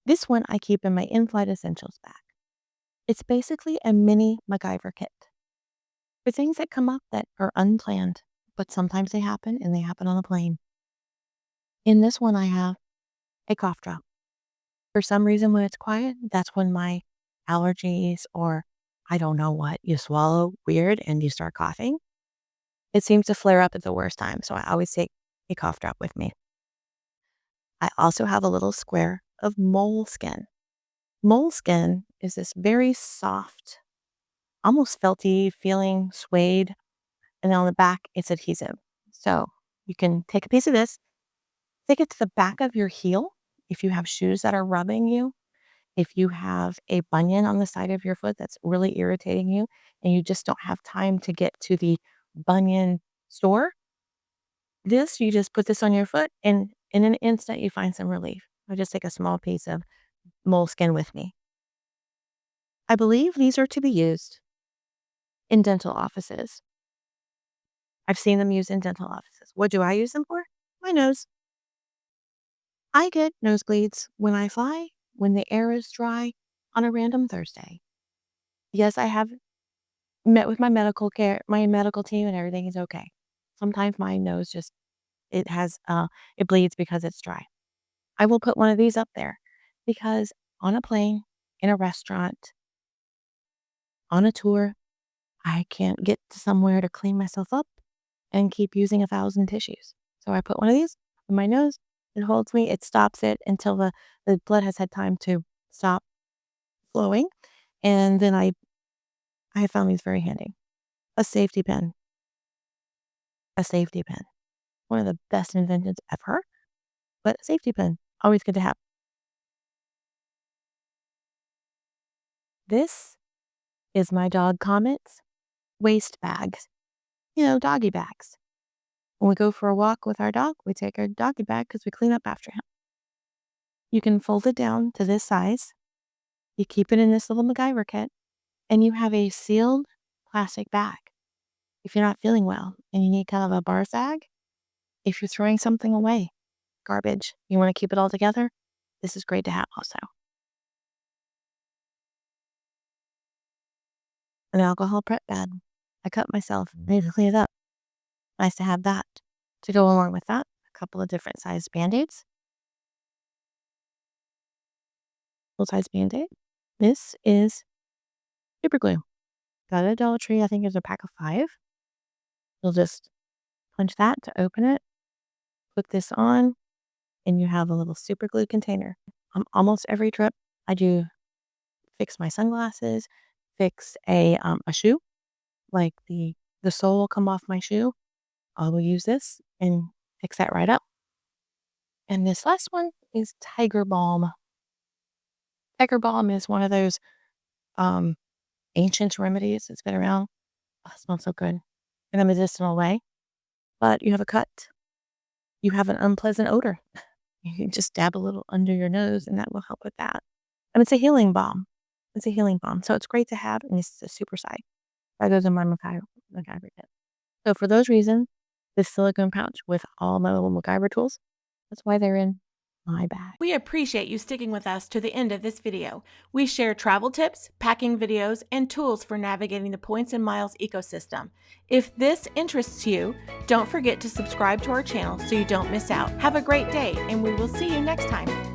This one I keep in my in-flight essentials bag. It's basically a mini MacGyver kit for things that come up that are unplanned, but sometimes they happen and they happen on a plane. In this one, I have a cough drop. For some reason, when it's quiet, that's when my allergies or I don't know what, you swallow weird and you start coughing. It seems to flare up at the worst time, so I always take a cough drop with me. I also have a little square of moleskin. Moleskin is this very soft, almost felty feeling suede, and on the back, it's adhesive. So you can take a piece of this, stick it to the back of your heel if you have shoes that are rubbing you. If you have a bunion on the side of your foot that's really irritating you and you just don't have time to get to the bunion store, you just put this on your foot and in an instant you find some relief. I just take a small piece of moleskin with me. I believe these are to be used in dental offices. I've seen them used in dental offices. What do I use them for? My nose. I get nosebleeds when I fly, when the air is dry, on a random Thursday. Yes, I have met with my medical team, and everything is okay. Sometimes my nose it bleeds because it's dry. I will put one of these up there because on a plane, in a restaurant, on a tour, I can't get to somewhere to clean myself up and keep using 1,000 tissues. So I put one of these in my nose. It holds me. It stops it until the blood has had time to stop flowing. And then I have found these very handy. A safety pin. A safety pin. One of the best inventions ever. But a safety pin. Always good to have. This is my dog Comet's waste bags. Doggy bags. When we go for a walk with our dog, we take our doggy bag because we clean up after him. You can fold it down to this size. You keep it in this little MacGyver kit, and you have a sealed plastic bag. If you're not feeling well and you need kind of a bar bag, if you're throwing something away, garbage, you want to keep it all together, this is great to have also. An alcohol prep pad. I cut myself. I need to clean it up. Nice to have that. To go along with that, a couple of different sized band-aids. Full-size band-aid. This is super glue. Got it at Dollar Tree. I think there's a pack of 5. You'll just punch that to open it. Put this on, and you have a little super glue container. On almost every trip, I do fix my sunglasses, fix a shoe, like the sole will come off my shoe. I will use this and fix that right up. And this last one is Tiger Balm. Tiger Balm is one of those ancient remedies that's been around. Oh, it smells so good in a medicinal way. But you have a cut. You have an unpleasant odor. You can just dab a little under your nose and that will help with that. And it's a healing balm. It's a healing balm. So it's great to have, and it's a super side. That goes in my MacGyver kit. So for those reasons, this silicone pouch with all my little MacGyver tools, that's why they're in my bag. We appreciate you sticking with us to the end of this video. We share travel tips, packing videos, and tools for navigating the points and miles ecosystem. If this interests you, don't forget to subscribe to our channel so you don't miss out. Have a great day, and we will see you next time.